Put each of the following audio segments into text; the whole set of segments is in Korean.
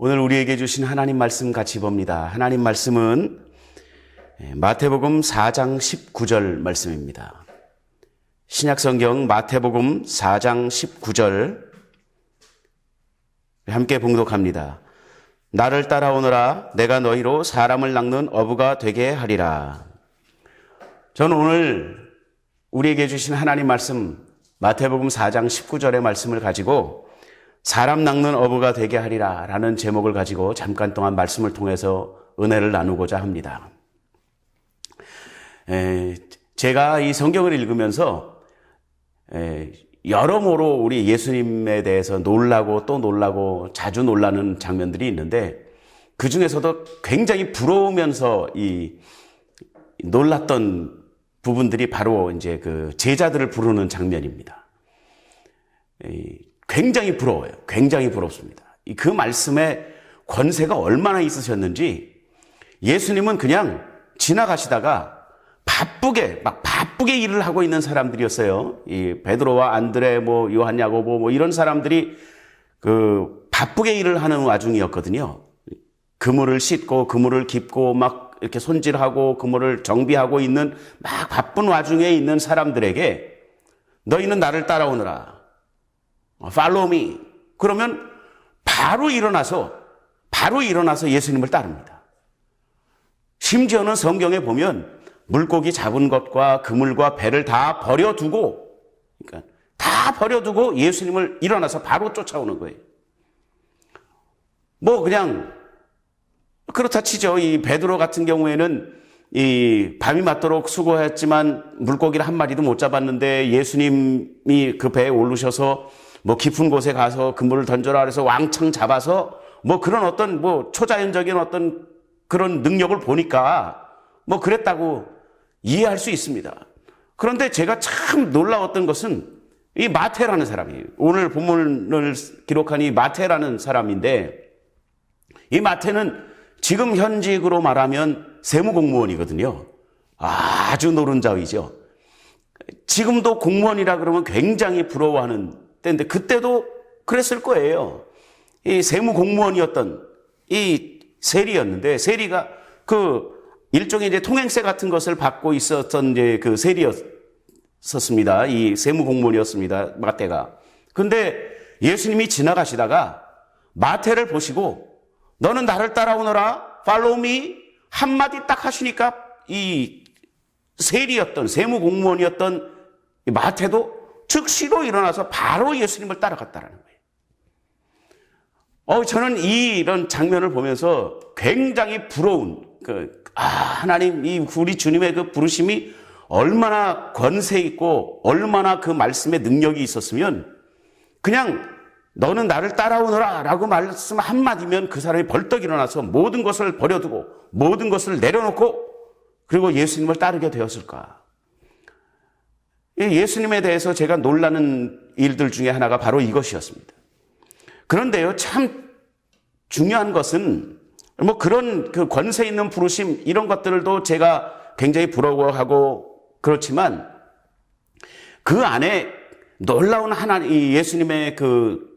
오늘 우리에게 주신 하나님 말씀 같이 봅니다. 하나님 말씀은 마태복음 4장 19절 말씀입니다. 신약성경 마태복음 4장 19절 함께 봉독합니다. 나를 따라오너라 내가 너희로 사람을 낚는 어부가 되게 하리라. 저는 오늘 우리에게 주신 하나님 말씀 마태복음 4장 19절의 말씀을 가지고 사람 낚는 어부가 되게 하리라 라는 제목을 가지고 잠깐 동안 말씀을 통해서 은혜를 나누고자 합니다. 제가 이 성경을 읽으면서 여러모로 우리 예수님에 대해서 놀라고 또 놀라고 자주 놀라는 장면들이 있는데 그 중에서도 굉장히 부러우면서 이 놀랐던 부분들이 바로 이제 그 제자들을 부르는 장면입니다. 굉장히 부러워요. 굉장히 부럽습니다. 그 말씀에 권세가 얼마나 있으셨는지 예수님은 그냥 지나가시다가 바쁘게 일을 하고 있는 사람들이었어요. 이 베드로와 안드레, 요한, 야고보, 이런 사람들이 바쁘게 일을 하는 와중이었거든요. 그물을 싣고 그물을 깁고 막 이렇게 손질하고 그물을 정비하고 있는 막 바쁜 와중에 있는 사람들에게 너희는 나를 따라오너라. Follow me. 그러면 바로 일어나서 예수님을 따릅니다. 심지어는 성경에 보면 물고기 잡은 것과 그물과 배를 다 버려두고 예수님을 일어나서 바로 쫓아오는 거예요. 그냥 그렇다 치죠. 이 베드로 같은 경우에는 이 밤이 맞도록 수고했지만 물고기를 한 마리도 못 잡았는데 예수님이 그 배에 오르셔서 깊은 곳에 가서 그물을 던져라 그래서 왕창 잡아서 그런 어떤 초자연적인 어떤 그런 능력을 보니까 그랬다고 이해할 수 있습니다. 그런데 제가 참 놀라웠던 것은 이 마태라는 사람이에요. 오늘 본문을 기록한 이 마태라는 사람인데 이 마태는 지금 현직으로 말하면 세무공무원이거든요. 아주 노른자위죠. 지금도 공무원이라 그러면 굉장히 부러워하는 때인데 그때도 그랬을 거예요. 이 세무공무원이었던 이 세리였는데 세리가 일종의 이제 통행세 같은 것을 받고 있었던 이제 그 세리였었습니다. 이 세무공무원이었습니다. 마태가. 근데 예수님이 지나가시다가 마태를 보시고 너는 나를 따라오너라. Follow me. 한마디 딱 하시니까 이 세리였던 세무공무원이었던 마태도 즉시로 일어나서 바로 예수님을 따라갔다라는 거예요. 저는 이런 장면을 보면서 굉장히 부러운 하나님 우리 주님의 그 부르심이 얼마나 권세 있고 얼마나 그 말씀에 능력이 있었으면 그냥 너는 나를 따라오너라 라고 말씀 한마디면 그 사람이 벌떡 일어나서 모든 것을 버려두고 모든 것을 내려놓고 그리고 예수님을 따르게 되었을까. 예수님에 대해서 제가 놀라는 일들 중에 하나가 바로 이것이었습니다. 그런데요, 참 중요한 것은 그런 그 권세 있는 부르심 이런 것들도 제가 굉장히 부러워하고 그렇지만 그 안에 놀라운 예수님의 그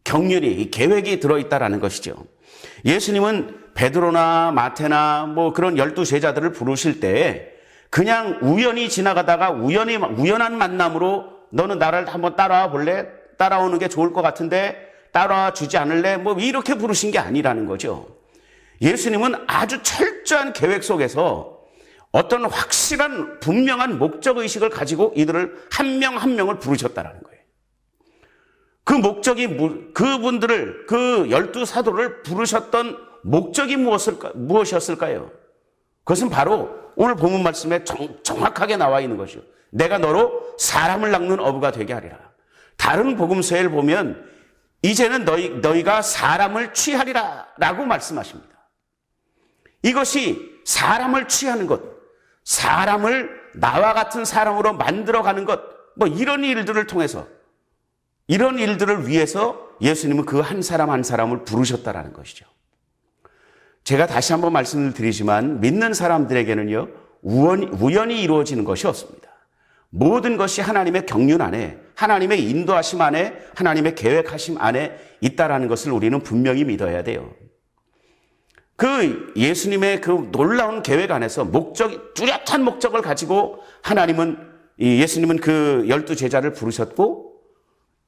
경륜이 계획이 들어있다라는 것이죠. 예수님은 베드로나 마태나 그런 12제자들을 부르실 때 그냥 우연히 지나가다가 우연한 만남으로 너는 나를 한번 따라와 볼래? 따라오는 게 좋을 것 같은데 따라와 주지 않을래? 이렇게 부르신 게 아니라는 거죠. 예수님은 아주 철저한 계획 속에서 어떤 확실한 분명한 목적의식을 가지고 이들을 한 명 한 명을 부르셨다라는 거예요. 그 목적이 그분들을 그 12사도를 부르셨던 목적이 무엇이었을까요? 그것은 바로 오늘 본문 말씀에 정확하게 나와 있는 것이요. 내가 너로 사람을 낚는 어부가 되게 하리라. 다른 복음서에 보면 이제는 너희가 사람을 취하리라 라고 말씀하십니다. 이것이 사람을 취하는 것, 사람을 나와 같은 사람으로 만들어가는 것, 이런 일들을 통해서 이런 일들을 위해서 예수님은 그 한 사람 한 사람을 부르셨다라는 것이죠. 제가 다시 한번 말씀을 드리지만 믿는 사람들에게는요, 우연히 이루어지는 것이 없습니다. 모든 것이 하나님의 경륜 안에, 하나님의 인도하심 안에, 하나님의 계획하심 안에 있다라는 것을 우리는 분명히 믿어야 돼요. 그 예수님의 그 놀라운 계획 안에서 뚜렷한 목적을 가지고 예수님은 그 12제자를 부르셨고,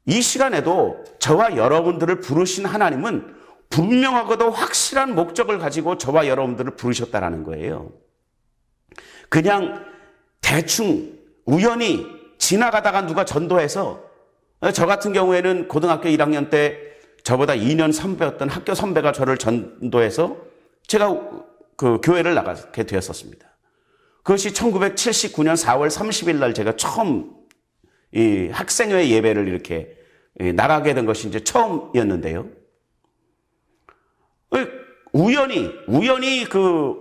이 시간에도 저와 여러분들을 부르신 하나님은 분명하고도 확실한 목적을 가지고 저와 여러분들을 부르셨다라는 거예요. 그냥 대충 우연히 지나가다가 누가 전도해서, 저 같은 경우에는 고등학교 1학년 때 저보다 2년 선배였던 학교 선배가 저를 전도해서 제가 그 교회를 나가게 되었었습니다. 그것이 1979년 4월 30일 날 제가 처음 이 학생회 예배를 이렇게 나가게 된 것이 이제 처음이었는데요. 우연히 그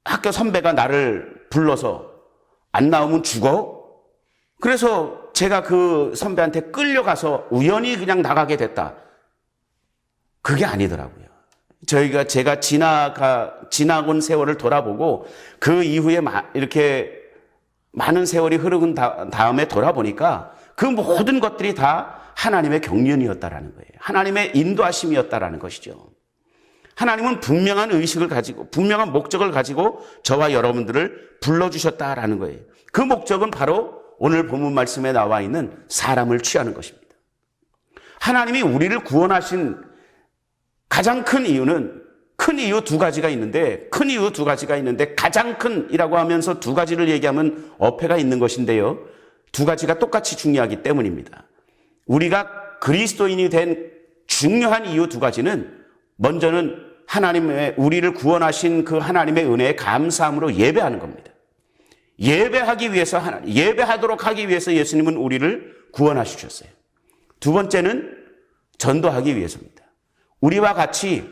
학교 선배가 나를 불러서 안 나오면 죽어? 그래서 제가 그 선배한테 끌려가서 우연히 그냥 나가게 됐다. 그게 아니더라고요. 제가 지나온 세월을 돌아보고 그 이후에 이렇게 많은 세월이 흐르는 다음에 돌아보니까 그 모든 것들이 다 하나님의 경륜이었다라는 거예요. 하나님의 인도하심이었다라는 것이죠. 하나님은 분명한 의식을 가지고 분명한 목적을 가지고 저와 여러분들을 불러주셨다라는 거예요. 그 목적은 바로 오늘 본문 말씀에 나와 있는 사람을 취하는 것입니다. 하나님이 우리를 구원하신 가장 큰 이유는 큰 이유 두 가지가 있는데 가장 큰이라고 하면서 두 가지를 얘기하면 어폐가 있는 것인데요. 두 가지가 똑같이 중요하기 때문입니다. 우리가 그리스도인이 된 중요한 이유 두 가지는 먼저는 하나님의 우리를 구원하신 그 하나님의 은혜에 감사함으로 예배하는 겁니다. 예배하도록 하기 위해서 예수님은 우리를 구원하셨어요. 두 번째는 전도하기 위해서입니다. 우리와 같이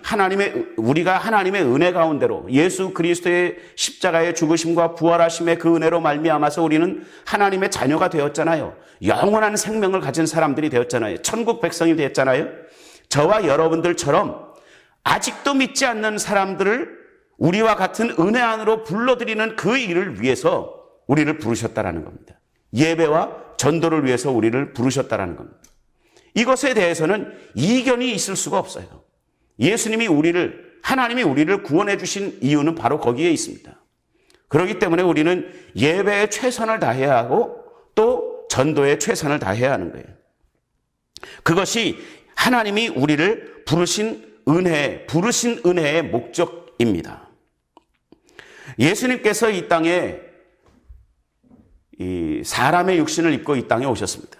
우리가 하나님의 은혜 가운데로 예수 그리스도의 십자가의 죽으심과 부활하심의 그 은혜로 말미암아서 우리는 하나님의 자녀가 되었잖아요. 영원한 생명을 가진 사람들이 되었잖아요. 천국 백성이 되었잖아요. 저와 여러분들처럼 아직도 믿지 않는 사람들을 우리와 같은 은혜 안으로 불러들이는 그 일을 위해서 우리를 부르셨다라는 겁니다. 예배와 전도를 위해서 우리를 부르셨다라는 겁니다. 이것에 대해서는 이견이 있을 수가 없어요. 하나님이 우리를 구원해 주신 이유는 바로 거기에 있습니다. 그렇기 때문에 우리는 예배에 최선을 다해야 하고 또 전도에 최선을 다해야 하는 거예요. 그것이 하나님이 우리를 부르신 은혜의 목적입니다. 예수님께서 이 땅에 이 사람의 육신을 입고 이 땅에 오셨습니다.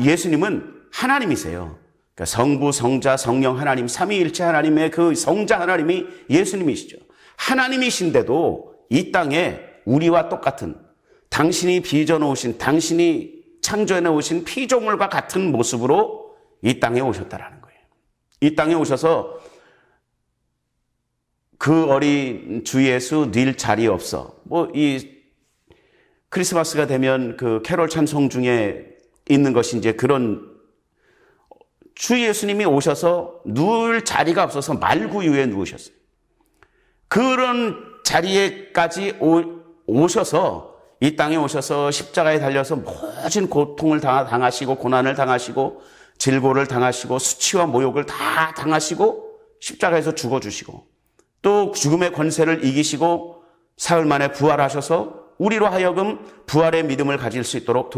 예수님은 하나님이세요. 그러니까 성부, 성자, 성령 하나님, 삼위일체 하나님의 그 성자 하나님이 예수님이시죠. 하나님이신데도 이 땅에 우리와 똑같은 당신이 빚어놓으신, 당신이 창조해놓으신 피조물과 같은 모습으로 이 땅에 오셨다라는 거예요. 이 땅에 오셔서 그 어린 주 예수 늘 자리 없어. 이 크리스마스가 되면 그 캐롤 찬송 중에 있는 것이 이제 그런 주 예수님이 오셔서 누울 자리가 없어서 말구유에 누우셨어요. 그런 자리에까지 오셔서 이 땅에 오셔서 십자가에 달려서 모든 고통을 다 당하시고 고난을 당하시고 질고를 당하시고 수치와 모욕을 다 당하시고 십자가에서 죽어주시고 또 죽음의 권세를 이기시고 사흘 만에 부활하셔서 우리로 하여금 부활의 믿음을 가질 수 있도록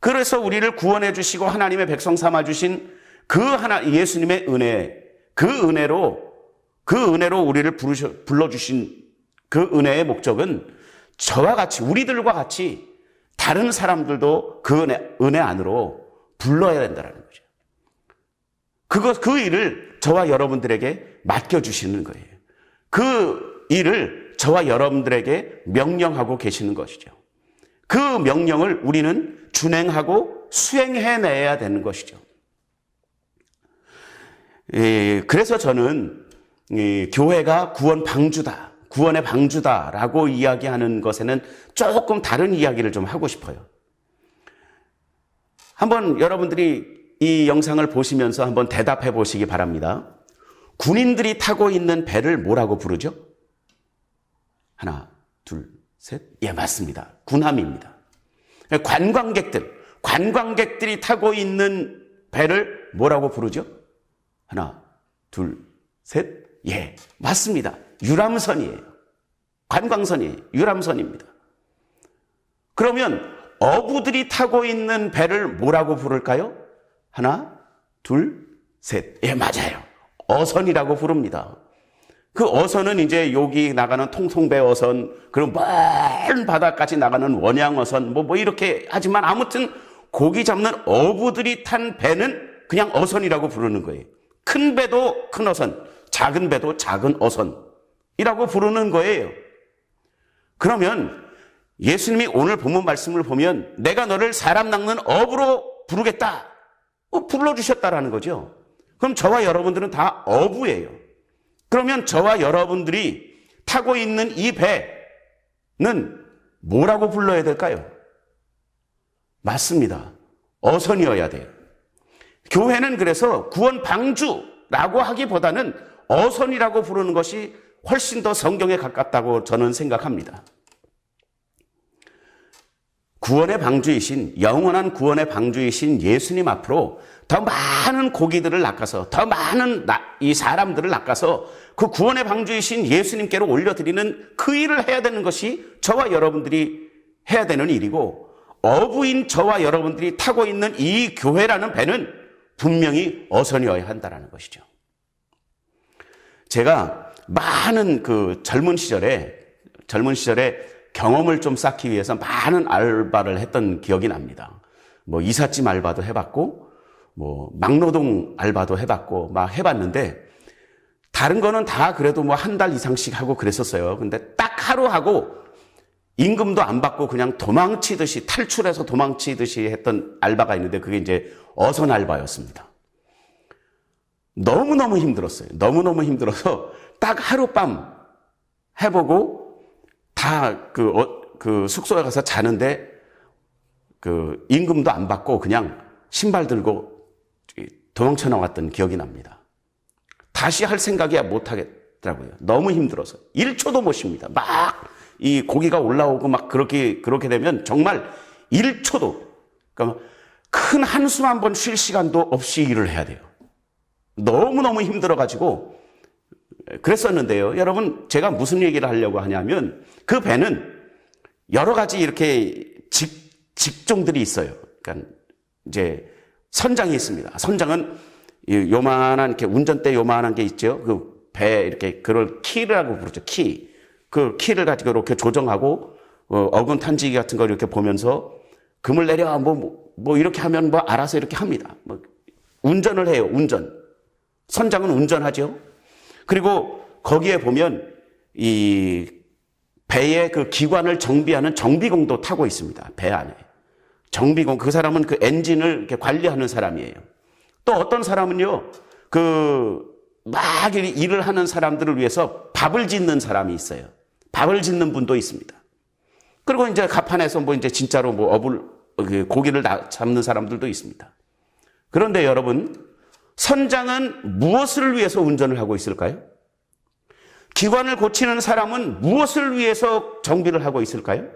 그래서 우리를 구원해 주시고 하나님의 백성 삼아 주신 예수님의 은혜, 그 은혜로 우리를 불러주신 그 은혜의 목적은 저와 같이, 우리들과 같이 다른 사람들도 그 은혜 안으로 불러야 된다는 거죠. 그 일을 저와 여러분들에게 맡겨주시는 거예요. 그 일을 저와 여러분들에게 명령하고 계시는 것이죠. 그 명령을 우리는 준행하고 수행해내야 되는 것이죠. 그래서 저는 교회가 구원의 방주다라고 이야기하는 것에는 조금 다른 이야기를 좀 하고 싶어요. 한번 여러분들이 이 영상을 보시면서 한번 대답해 보시기 바랍니다. 군인들이 타고 있는 배를 뭐라고 부르죠? 하나, 둘, 셋. 예, 맞습니다. 군함입니다. 관광객들이 타고 있는 배를 뭐라고 부르죠? 하나, 둘, 셋. 예, 맞습니다. 유람선이에요. 관광선이에요. 유람선입니다. 그러면 어부들이 타고 있는 배를 뭐라고 부를까요? 하나, 둘, 셋. 예, 맞아요. 어선이라고 부릅니다. 그 어선은 이제 여기 나가는 통통배 어선, 그리고 먼 바다까지 나가는 원양 어선, 뭐 이렇게 하지만 아무튼 고기 잡는 어부들이 탄 배는 그냥 어선이라고 부르는 거예요. 큰 배도 큰 어선, 작은 배도 작은 어선이라고 부르는 거예요. 그러면 예수님이 오늘 본문 말씀을 보면 내가 너를 사람 낚는 어부로 부르겠다. 불러주셨다라는 거죠. 그럼 저와 여러분들은 다 어부예요. 그러면 저와 여러분들이 타고 있는 이 배는 뭐라고 불러야 될까요? 맞습니다. 어선이어야 돼요. 교회는 그래서 구원 방주라고 하기보다는 어선이라고 부르는 것이 훨씬 더 성경에 가깝다고 저는 생각합니다. 구원의 방주이신, 영원한 구원의 방주이신 예수님 앞으로 더 많은 고기들을 낚아서, 더 많은 이 사람들을 낚아서 그 구원의 방주이신 예수님께로 올려드리는 그 일을 해야 되는 것이 저와 여러분들이 해야 되는 일이고, 어부인 저와 여러분들이 타고 있는 이 교회라는 배는 분명히 어선이어야 한다는 것이죠. 제가 많은 그 젊은 시절에 경험을 좀 쌓기 위해서 많은 알바를 했던 기억이 납니다. 뭐 이삿짐 알바도 해봤고, 뭐 막노동 알바도 해봤고, 막 해봤는데, 다른 거는 다 그래도 뭐 한 달 이상씩 하고 그랬었어요. 근데 딱 하루 하고 임금도 안 받고 그냥 도망치듯이, 탈출해서 도망치듯이 했던 알바가 있는데, 그게 이제 어선 알바였습니다. 너무너무 힘들었어요. 너무너무 힘들어서 딱 하룻밤 해보고 다 그 숙소에 가서 자는데 그 임금도 안 받고 그냥 신발 들고 도망쳐 나왔던 기억이 납니다. 다시 할 생각이야 못 하겠더라고요. 너무 힘들어서 1초도 못 쉽니다. 막 이 고기가 올라오고 막 그렇게 되면 정말 1초도, 그러니까 큰 한숨 한 번 쉴 시간도 없이 일을 해야 돼요. 너무너무 힘들어가지고 그랬었는데요. 여러분, 제가 무슨 얘기를 하려고 하냐면, 그 배는 여러 가지 이렇게 직종들이 있어요. 그러니까 이제 선장이 있습니다. 선장은 요만한 이렇게 운전대 요만한 게 있죠. 그 배 이렇게 그걸 키라고 부르죠. 키. 그 키를 가지고 이렇게 조정하고 어군 탄지기 같은 걸 이렇게 보면서 금을 내려 뭐 이렇게 하면 뭐 알아서 이렇게 합니다. 뭐 운전을 해요. 운전. 선장은 운전하죠. 그리고 거기에 보면 이 배의 그 기관을 정비하는 정비공도 타고 있습니다. 배 안에. 정비공, 그 사람은 그 엔진을 이렇게 관리하는 사람이에요. 또 어떤 사람은요, 막 일을 하는 사람들을 위해서 밥을 짓는 사람이 있어요. 밥을 짓는 분도 있습니다. 그리고 이제 갑판에서 뭐 이제 진짜로 뭐 고기를 잡는 사람들도 있습니다. 그런데 여러분, 선장은 무엇을 위해서 운전을 하고 있을까요? 기관을 고치는 사람은 무엇을 위해서 정비를 하고 있을까요?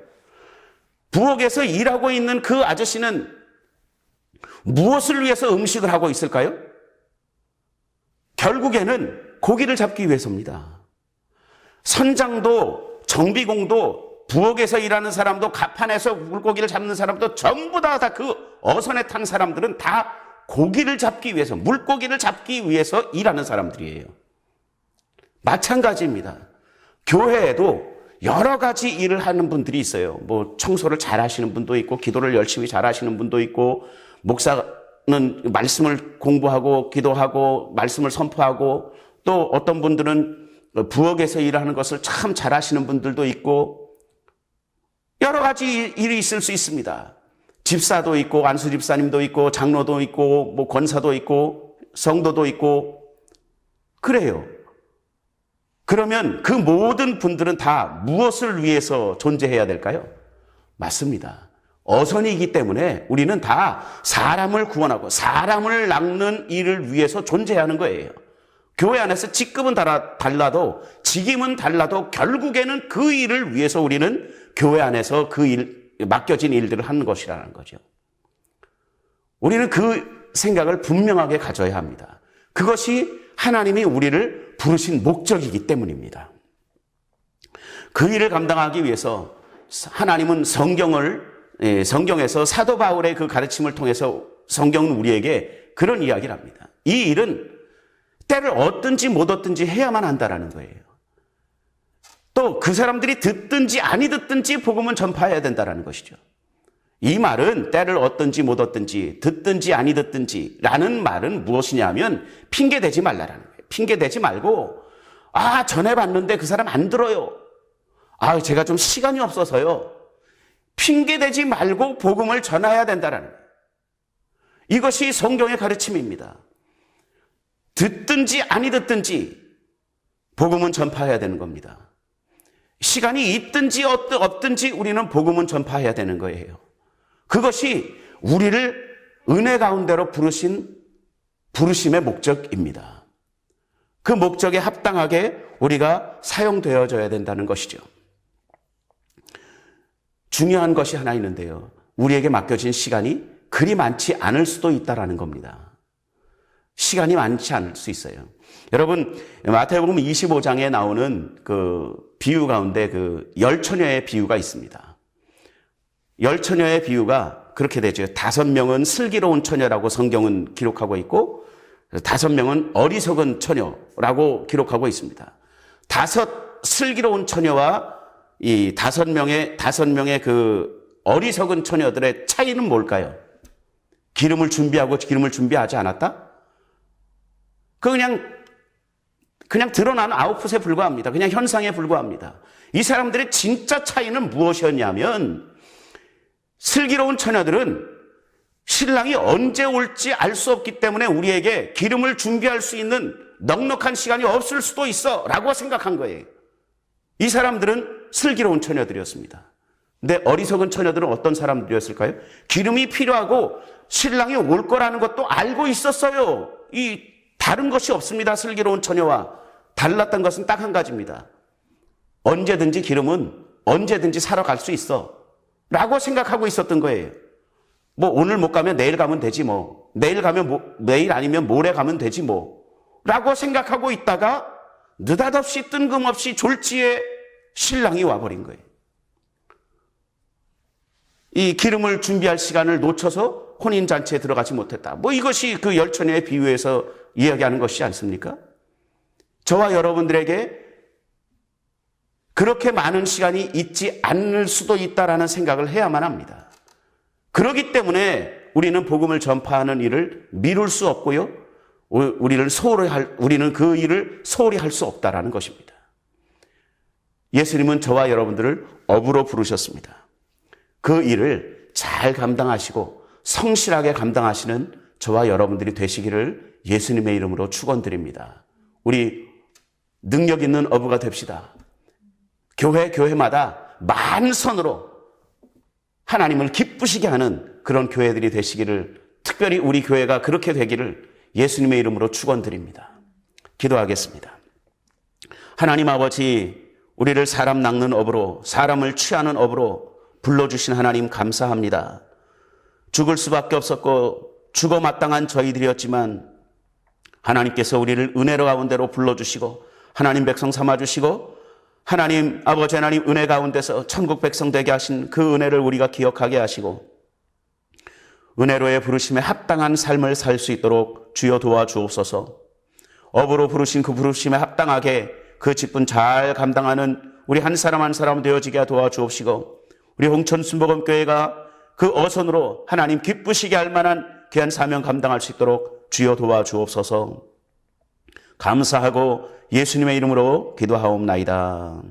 부엌에서 일하고 있는 그 아저씨는 무엇을 위해서 음식을 하고 있을까요? 결국에는 고기를 잡기 위해서입니다. 선장도 정비공도 부엌에서 일하는 사람도 갑판에서 물고기를 잡는 사람도 전부 다 그 어선에 탄 사람들은 다 고기를 잡기 위해서, 물고기를 잡기 위해서 일하는 사람들이에요. 마찬가지입니다. 교회에도 여러 가지 일을 하는 분들이 있어요. 뭐 청소를 잘 하시는 분도 있고, 기도를 열심히 잘 하시는 분도 있고, 목사는 말씀을 공부하고 기도하고 말씀을 선포하고, 또 어떤 분들은 부엌에서 일하는 것을 참 잘 하시는 분들도 있고, 여러 가지 일이 있을 수 있습니다. 집사도 있고, 안수 집사님도 있고, 장로도 있고, 뭐 권사도 있고, 성도도 있고, 그래요. 그러면 그 모든 분들은 다 무엇을 위해서 존재해야 될까요? 맞습니다. 어선이기 때문에 우리는 다 사람을 구원하고 사람을 낚는 일을 위해서 존재하는 거예요. 교회 안에서 직급은 달라도 직임은 달라도 결국에는 그 일을 위해서 우리는 교회 안에서 맡겨진 일들을 하는 것이라는 거죠. 우리는 그 생각을 분명하게 가져야 합니다. 그것이 하나님이 우리를 부르신 목적이기 때문입니다. 그 일을 감당하기 위해서 하나님은 성경에서 사도 바울의 그 가르침을 통해서 성경은 우리에게 그런 이야기를 합니다. 이 일은 때를 얻든지 못 얻든지 해야만 한다라는 거예요. 또 그 사람들이 듣든지 아니 듣든지 복음은 전파해야 된다라는 것이죠. 이 말은 때를 얻든지 못 얻든지 듣든지 아니 듣든지 라는 말은 무엇이냐면 핑계대지 말라라는 거예요. 핑계대지 말고 전해봤는데 그 사람 안 들어요. 제가 좀 시간이 없어서요. 핑계대지 말고 복음을 전해야 된다라는 거예요. 이것이 성경의 가르침입니다. 듣든지 아니 듣든지 복음은 전파해야 되는 겁니다. 시간이 있든지 없든지 우리는 복음은 전파해야 되는 거예요. 그것이 우리를 은혜 가운데로 부르신 부르심의 목적입니다. 그 목적에 합당하게 우리가 사용되어져야 된다는 것이죠. 중요한 것이 하나 있는데요. 우리에게 맡겨진 시간이 그리 많지 않을 수도 있다라는 겁니다. 시간이 많지 않을 수 있어요. 여러분, 마태복음 25장에 나오는 그 비유 가운데 그 열처녀의 비유가 있습니다. 열처녀의 비유가 그렇게 되죠. 5명은 슬기로운 처녀라고 성경은 기록하고 있고 5명은 어리석은 처녀라고 기록하고 있습니다. 5 슬기로운 처녀와 이 5명의 그 어리석은 처녀들의 차이는 뭘까요? 기름을 준비하고 기름을 준비하지 않았다? 그냥 드러난 아웃풋에 불과합니다. 그냥 현상에 불과합니다. 이 사람들의 진짜 차이는 무엇이었냐면 슬기로운 처녀들은 신랑이 언제 올지 알 수 없기 때문에 우리에게 기름을 준비할 수 있는 넉넉한 시간이 없을 수도 있어 라고 생각한 거예요. 이 사람들은 슬기로운 처녀들이었습니다. 근데 어리석은 처녀들은 어떤 사람들이었을까요? 기름이 필요하고 신랑이 올 거라는 것도 알고 있었어요. 다른 것이 없습니다. 슬기로운 처녀와 달랐던 것은 딱 한 가지입니다. 언제든지 기름은 언제든지 사러 갈 수 있어 라고 생각하고 있었던 거예요. 오늘 못 가면 내일 가면 되지 뭐. 내일 아니면 모레 가면 되지 뭐. 라고 생각하고 있다가 느닷없이 뜬금없이 졸지에 신랑이 와버린 거예요. 이 기름을 준비할 시간을 놓쳐서 혼인잔치에 들어가지 못했다. 이것이 그 열처녀의 비유에서 이야기하는 것이지 않습니까? 저와 여러분들에게 그렇게 많은 시간이 있지 않을 수도 있다라는 생각을 해야만 합니다. 그렇기 때문에 우리는 복음을 전파하는 일을 미룰 수 없고요. 우리는 그 일을 소홀히 할 수 없다라는 것입니다. 예수님은 저와 여러분들을 업으로 부르셨습니다. 그 일을 잘 감당하시고 성실하게 감당하시는 저와 여러분들이 되시기를 예수님의 이름으로 축원드립니다. 우리 능력 있는 어부가 됩시다. 교회마다 만선으로 하나님을 기쁘시게 하는 그런 교회들이 되시기를, 특별히 우리 교회가 그렇게 되기를 예수님의 이름으로 축원드립니다. 기도하겠습니다. 하나님 아버지, 우리를 사람 낚는 업으로, 사람을 취하는 업으로 불러주신 하나님 감사합니다. 죽을 수밖에 없었고 죽어 마땅한 저희들이었지만 하나님께서 우리를 은혜로 가운데로 불러주시고 하나님 백성 삼아주시고 하나님 아버지 하나님 은혜 가운데서 천국 백성 되게 하신 그 은혜를 우리가 기억하게 하시고 은혜로의 부르심에 합당한 삶을 살 수 있도록 주여 도와주옵소서. 업으로 부르신 그 부르심에 합당하게 그 직분 잘 감당하는 우리 한 사람 한 사람 되어지게 도와주옵시고 우리 홍천 순복음교회가 그 어선으로 하나님 기쁘시게 할 만한 귀한 사명 감당할 수 있도록 주여 도와주옵소서. 감사하고 예수님의 이름으로 기도하옵나이다.